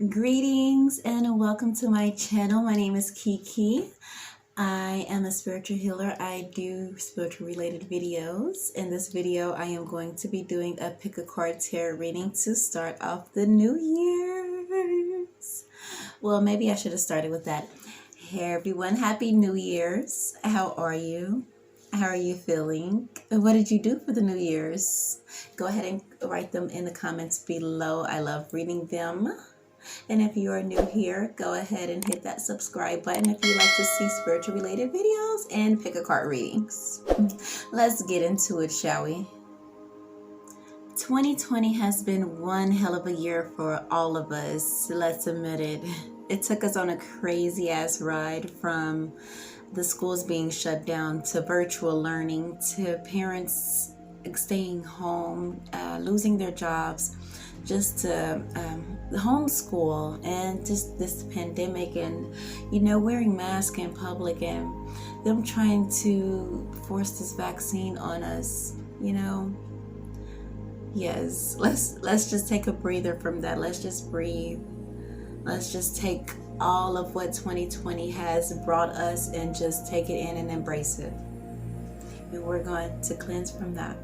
Greetings and welcome to my channel. My name is Kiki. I am a spiritual healer. I do spiritual related videos. In this video, I am going to be doing a pick a card tarot reading to start off the new year's. Well, maybe I should have started with that. Hey everyone, Happy New Year's. How are you? How are you feeling? What did you do for the New Year's? Go ahead and write them in the comments below. I love reading them. And if you are new here, go ahead and hit that subscribe button if you like to see spiritual related videos and pick a card readings. Let's get into it, shall we? 2020 has been one hell of a year for all of us. Let's admit it. It took us on a crazy ass ride from the schools being shut down to virtual learning to parents staying home, losing their jobs, just to homeschool, and just this pandemic, and wearing masks in public, and them trying to force this vaccine on us. Yes, let's just take a breather from that. Let's just breathe. Let's just take all of what 2020 has brought us and just take it in and embrace it. And we're going to cleanse from that.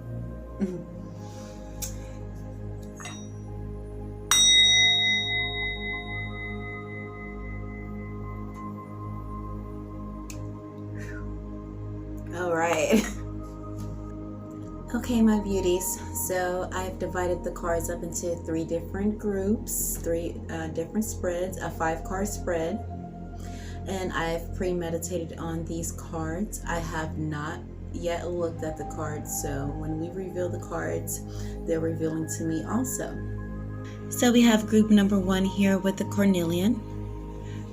All right. Okay, my beauties. So I've divided the cards up into three different groups, three different spreads, a 5-card spread. And I've premeditated on these cards. I have not yet looked at the cards, so when we reveal the cards, they're revealing to me also. So we have group number 1 here with the carnelian.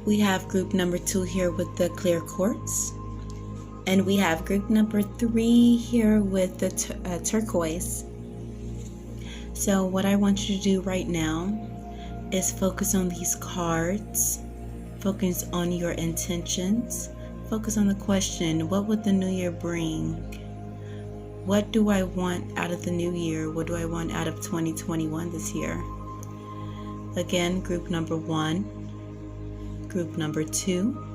We have group number 2 here with the clear quartz. And we have group number 3 here with the turquoise. So what I want you to do right now is focus on these cards, focus on your intentions, focus on the question, what would the new year bring? What do I want out of the new year? What do I want out of 2021 this year? Again, group number 1, group number 2,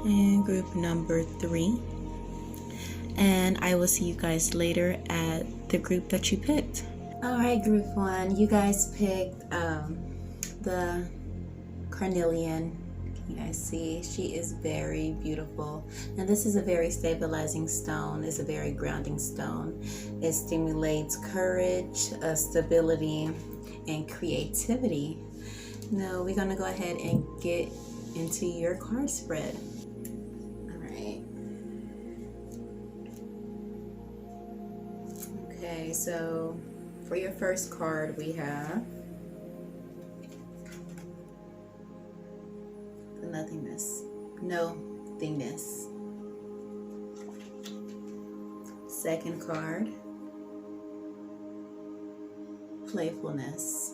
and group number 3. And I will see you guys later at the group that you picked. All right, group 1, you guys picked the carnelian. Can you guys see? She is very beautiful, and this is a very stabilizing stone. It's a very grounding stone. It stimulates courage, stability, and creativity. Now we're gonna go ahead and get into your card spread. Okay, so for your first card, we have the nothingness. Nothingness. Second card, playfulness.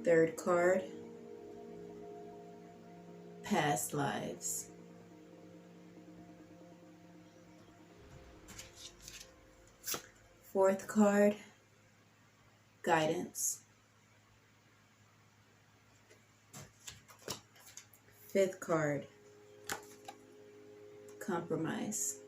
Third card, past lives. Fourth card, guidance. Fifth card, compromise.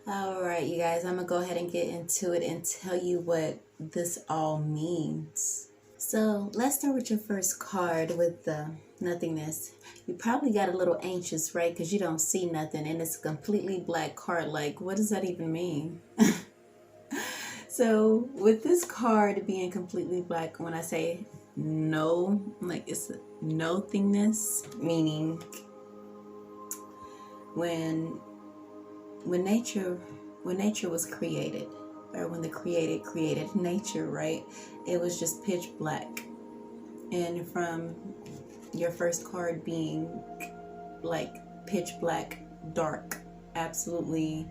All right, you guys, I'm gonna go ahead and get into it and tell you what this all means. So let's start with your first card with the nothingness. You probably got a little anxious, right? Because you don't see nothing, and it's a completely black card. Like, what does that even mean? So with this card being completely black, when I say no, like it's nothingness, meaning when nature was created, or when the created nature, right? It was just pitch black. And from your first card being like pitch black, dark, absolutely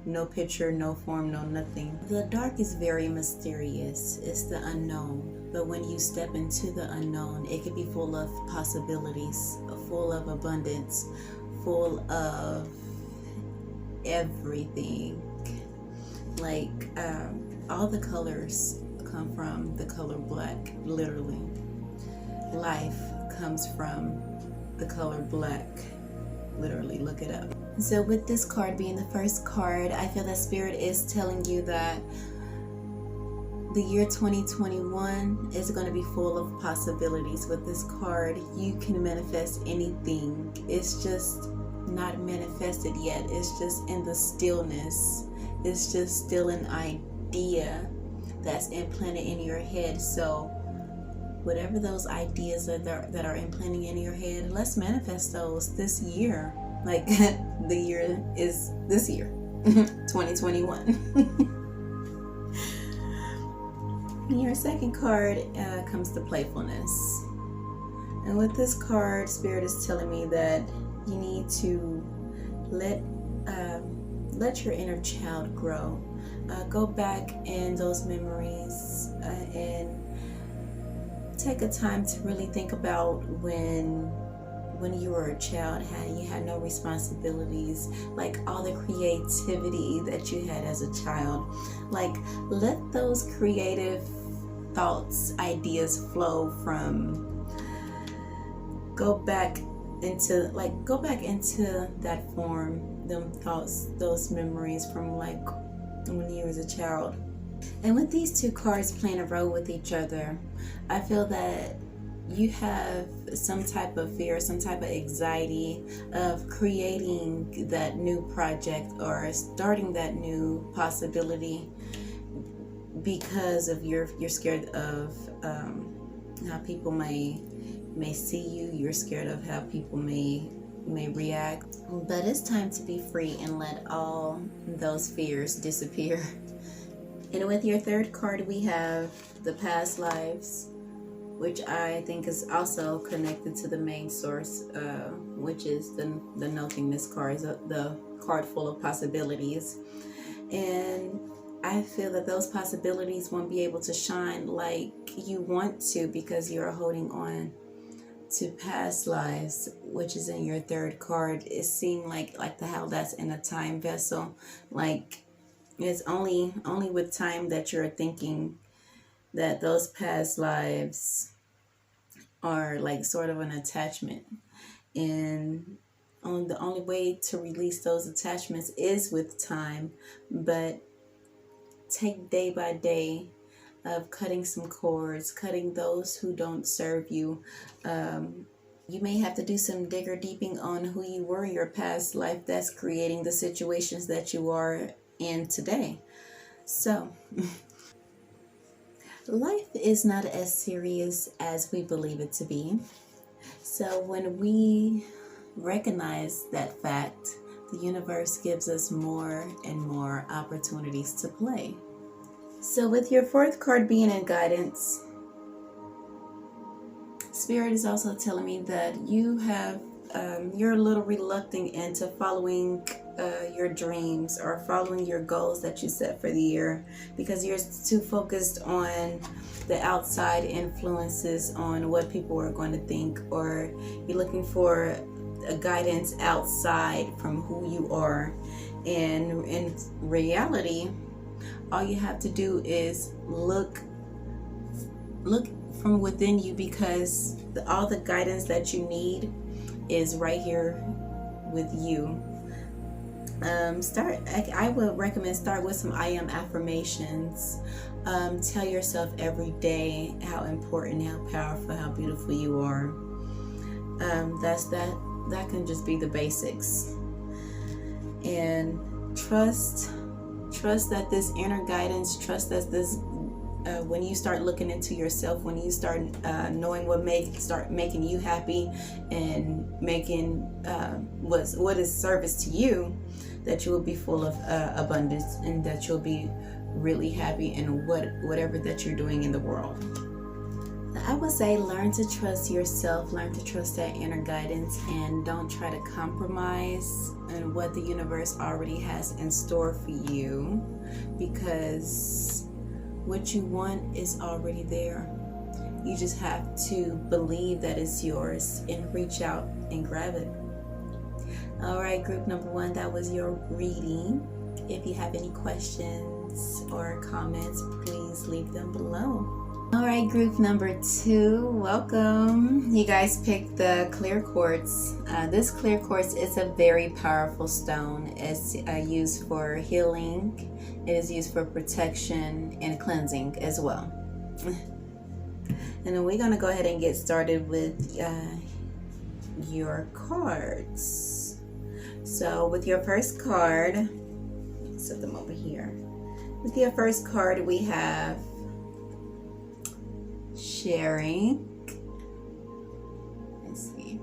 no picture, no form, no nothing. The dark is very mysterious. It's the unknown. But when you step into the unknown, it can be full of possibilities, full of abundance, full of everything. Like all the colors come from the color black, literally. Life comes from the color black, literally. Look it up. So with this card being the first card, I feel that Spirit is telling you that the year 2021 is going to be full of possibilities. With this card, you can manifest anything. It's just not manifested yet. It's just in the stillness. It's just still an idea that's implanted in your head. So whatever those ideas that are implanting in your head, let's manifest those this year. Like the year is this year, 2021. Your second card comes to playfulness. And with this card, Spirit is telling me that you need to let your inner child grow. Go back in those memories and take a time to really think about when you were a child, how you had no responsibilities, like all the creativity that you had as a child. Like, let those creative thoughts, ideas flow from, go back into that form, them thoughts, those memories from like when you was a child. And with these two cards playing a role with each other, I feel that you have some type of fear, some type of anxiety of creating that new project or starting that new possibility because of you're scared of how people may see you. You're scared of how people may react. But it's time to be free and let all those fears disappear. And with your third card, we have the past lives, which I think is also connected to the main source, which is the nothingness card, the card full of possibilities. And I feel that those possibilities won't be able to shine like you want to because you're holding on to past lives, which is in your third card. It seemed like how that's in a time vessel. Like, it's only with time that you're thinking that those past lives are like sort of an attachment, and the only way to release those attachments is with time. But take day by day of cutting some cords, cutting those who don't serve you. You may have to do some digger deeping on who you were in your past life that's creating the situations that you are in today. So life is not as serious as we believe it to be. So when we recognize that fact, the universe gives us more and more opportunities to play. So with your fourth card being in guidance, Spirit is also telling me that you have you're a little reluctant into following your dreams or following your goals that you set for the year because you're too focused on the outside influences, on what people are going to think, or you're looking for a guidance outside from who you are. And in reality, all you have to do is look from within you, because all the guidance that you need is right here with you. I would recommend start with some I am affirmations. Tell yourself every day how important, how powerful, how beautiful you are. That can just be the basics. And trust that this inner guidance, trust that this when you start looking into yourself, when you start knowing start making you happy and making what is service to you, that you will be full of abundance, and that you'll be really happy in whatever that you're doing in the world. I would say learn to trust yourself, learn to trust that inner guidance, and don't try to compromise on what the universe already has in store for you, because what you want is already there. You just have to believe that it's yours and reach out and grab it. All right, group number 1, that was your reading. If you have any questions or comments, please leave them below. All right, group number 2, welcome. You guys picked the clear quartz. This clear quartz is a very powerful stone. It's used for healing. It is used for protection and cleansing as well. And then we're going to go ahead and get started with your cards. So with your first card, set them over here. With your first card, we have sharing. Let's see.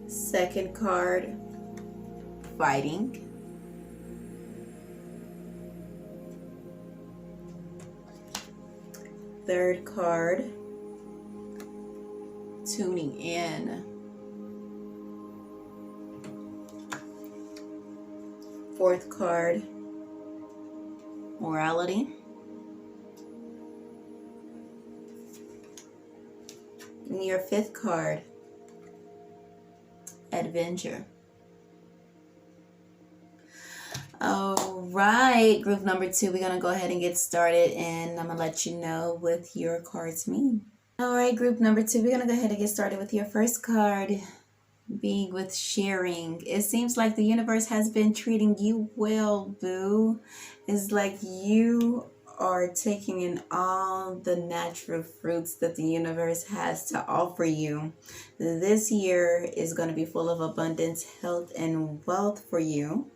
Second card, fighting. Third card, tuning in. Fourth card, morality. And your fifth card, adventure. All right, group number 2, we're going to go ahead and get started, and I'm going to let you know what your cards mean. All right, group number 2, we're going to go ahead and get started with your first card, being with sharing. It seems like the universe has been treating you well, boo. It's like you are taking in all the natural fruits that the universe has to offer you. This year is going to be full of abundance, health, and wealth for you.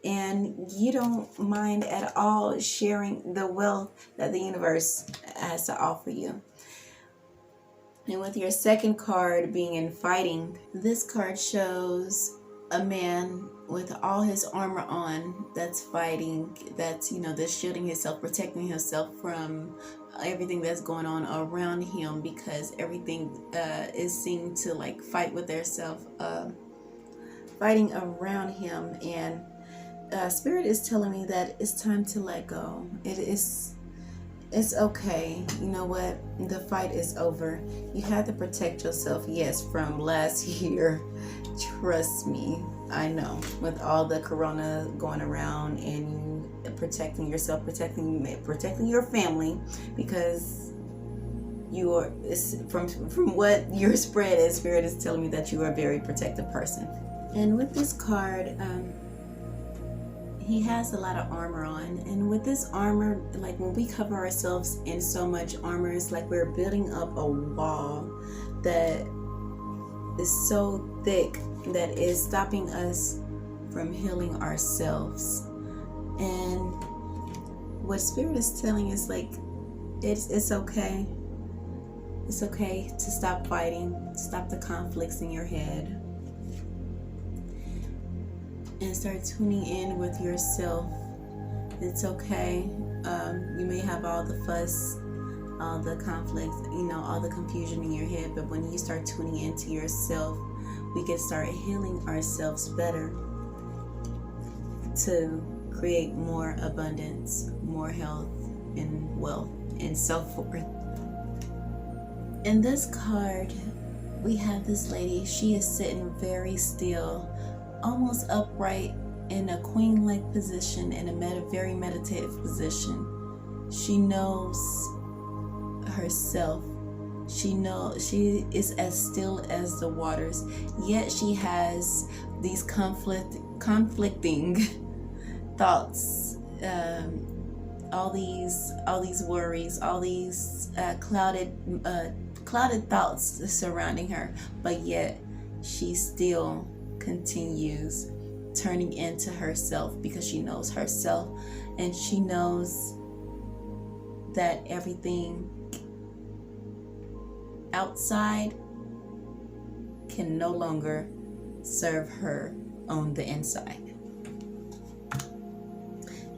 And you don't mind at all sharing the wealth that the universe has to offer you. And with your second card being in fighting, this card shows a man with all his armor on that's fighting, that's, that's shielding himself, protecting himself from everything that's going on around him, because everything is seen to like fight with themselves, fighting around him. And Spirit is telling me that it's time to let go. It's okay. You know what? The fight is over. You had to protect yourself, yes, from last year. Trust me, I know. With all the corona going around and you protecting yourself, protecting your family, because you are, from what your spread is, Spirit is telling me that you are a very protective person. And with this card, he has a lot of armor on, and with this armor, like when we cover ourselves in so much armor, it's like we're building up a wall that is so thick that is stopping us from healing ourselves. And what Spirit is telling us, like, it's okay. It's okay to stop fighting, stop the conflicts in your head, and start tuning in with yourself. It's okay. You may have all the fuss, all the conflicts, all the confusion in your head, but when you start tuning into yourself, we can start healing ourselves better to create more abundance, more health and wealth, and so forth. In this card, we have this lady. She is sitting very still, almost upright, in a queen-like position, in a very meditative position. She knows herself. She is as still as the waters, yet she has these conflicting thoughts, all these worries, all these clouded thoughts surrounding her, but yet she still continues turning into herself, because she knows herself, and she knows that everything outside can no longer serve her on the inside.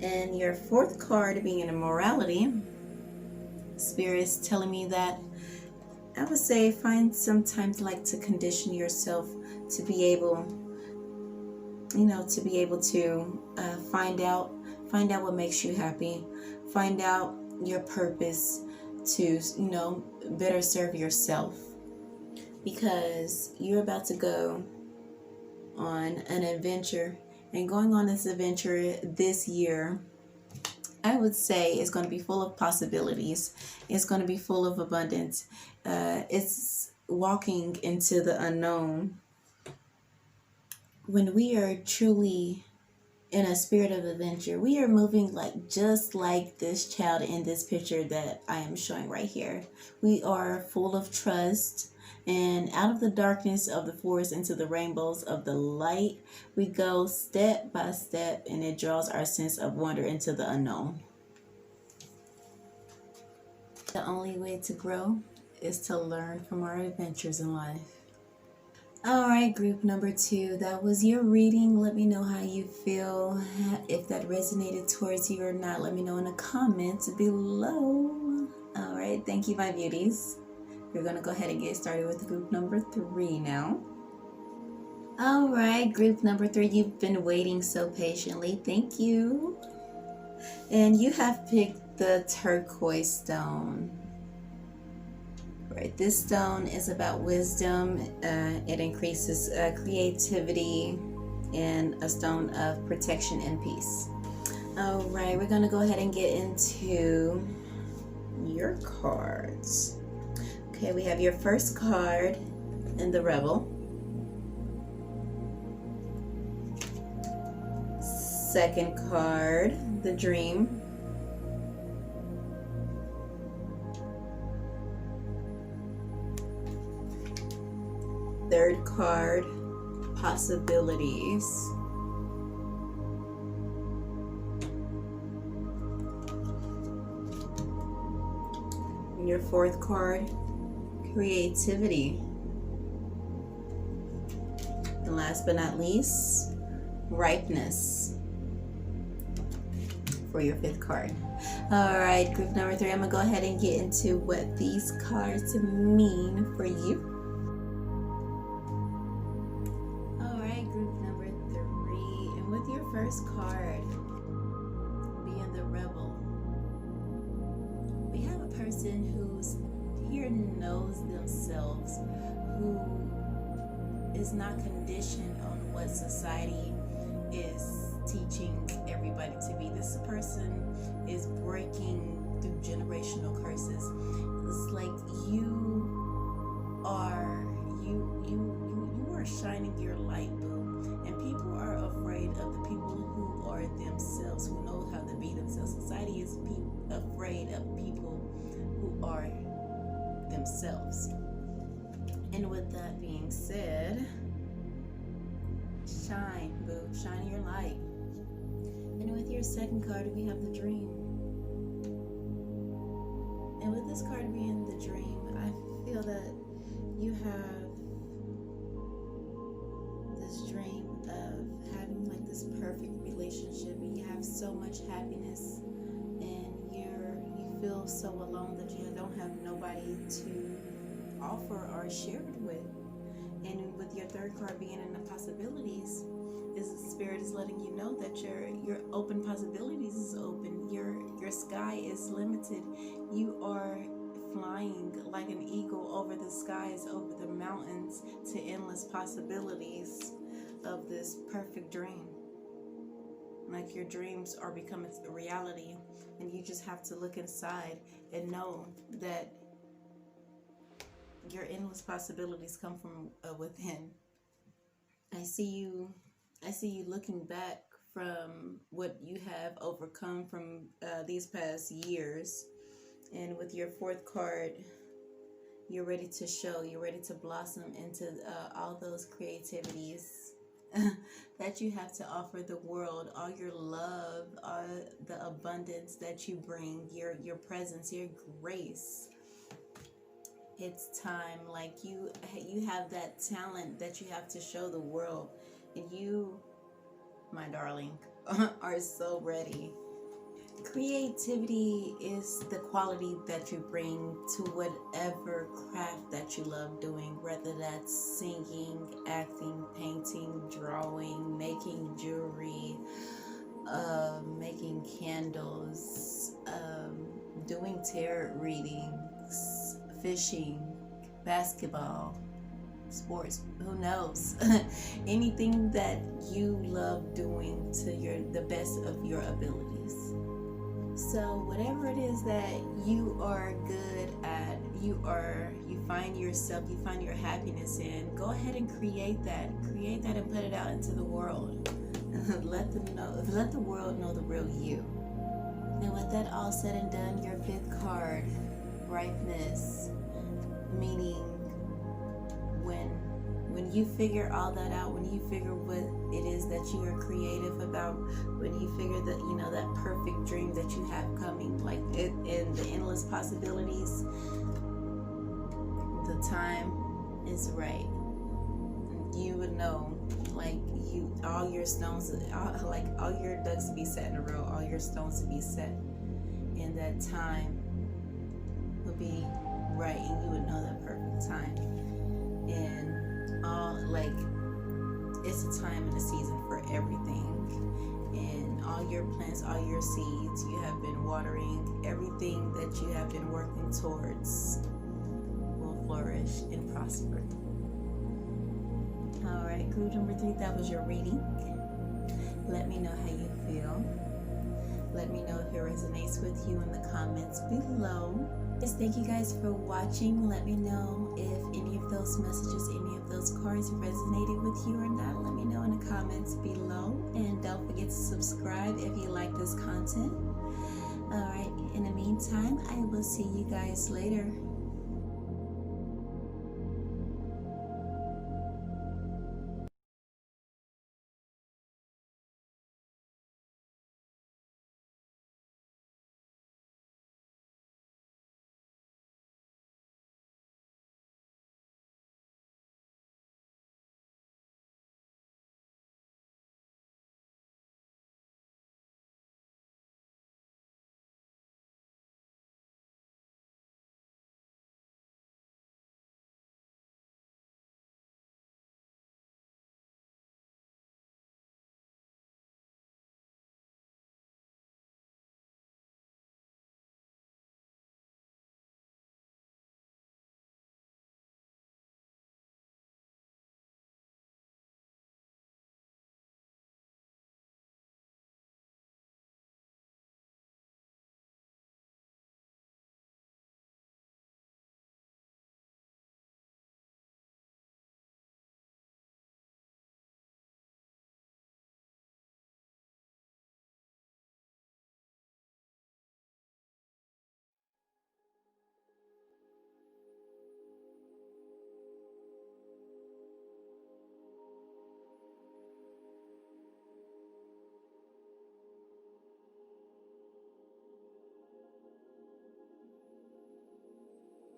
And your fourth card being in morality, Spirit is telling me that I would say find some time to condition yourself to be able, to find out what makes you happy, find out your purpose to, better serve yourself, because you're about to go on an adventure, and going on this adventure this year, I would say, is going to be full of possibilities. It's going to be full of abundance. It's walking into the unknown. When we are truly in a spirit of adventure, we are moving like just like this child in this picture that I am showing right here. We are full of trust, and out of the darkness of the forest into the rainbows of the light, we go step by step, and it draws our sense of wonder into the unknown. The only way to grow is to learn from our adventures in life. All right, group number 2, that was your reading. Let me know how you feel, if that resonated towards you or not. Let me know in the comments below. All right, thank you, my beauties. We're going to go ahead and get started with group number 3 now. All right, group number 3, you've been waiting so patiently. Thank you. And you have picked the turquoise stone. Right, this stone is about wisdom. It increases creativity, and a stone of protection and peace. All right, we're gonna go ahead and get into your cards. Okay, we have your first card in the Rebel. Second card, the Dream. Third card, Possibilities. And your fourth card, Creativity. And last but not least, Ripeness for your fifth card. All right, group number 3, I'm gonna go ahead and get into what these cards mean for you. First card, being the Rebel. We have a person who's here, knows themselves, who is not conditioned on what society is teaching everybody to be. This person is breaking through generational curses. It's like you are shining your light, boo, and people are afraid of the people who are themselves, who know how to be themselves. Society is afraid of people who are themselves. And with that being said, shine, boo, shine your light. And with your second card, we have the Dream. And with this card being the Dream, I feel that you have this dream of having like this perfect relationship, and you have so much happiness, and you feel so alone that you don't have nobody to offer or share it with. And with your third card being in the Possibilities, is the Spirit is letting you know that your open possibilities is open. Your sky is limited. You are flying like an eagle over the skies, over the mountains, to endless possibilities of this perfect dream. Like your dreams are becoming a reality, and you just have to look inside and know that your endless possibilities come from within. I see you looking back from what you have overcome from these past years. And with your fourth card, you're ready to show, you're ready to blossom into all those creativities that you have to offer the world, all your love, the abundance that you bring, your presence, your grace. It's time. Like you have that talent that you have to show the world, and you, my darling, are so ready. Creativity is the quality that you bring to whatever craft that you love doing, whether that's singing, acting, painting, drawing, making jewelry, making candles, doing tarot readings, fishing, basketball. sports, who knows? Anything that you love doing to the best of your abilities. So whatever it is that you are good at, you find yourself, you find your happiness in, go ahead and create that and put it out into the world. Let the world know the real you. And with that all said and done, your fifth card, ripeness, meaning when you figure all that out, when you figure what it is that you are creative about, when you figure that, that perfect dream that you have coming, like in the endless possibilities, the time is right. You would know, like, all your stones, all your ducks to be set in a row, all your stones to be set, and that time would be right, and you would know that perfect time. And it's a time and a season for everything, and all your plants, all your seeds you have been watering, everything that you have been working towards will flourish and prosper. Alright, group number 3, that was your reading. Let me know how you feel. Let me know if it resonates with you in the comments below. Just thank you guys for watching. Let me know if any of those messages, any of those cards resonated with you or not. Let me know in the comments below. And don't forget to subscribe if you like this content. Alright, in the meantime, I will see you guys later.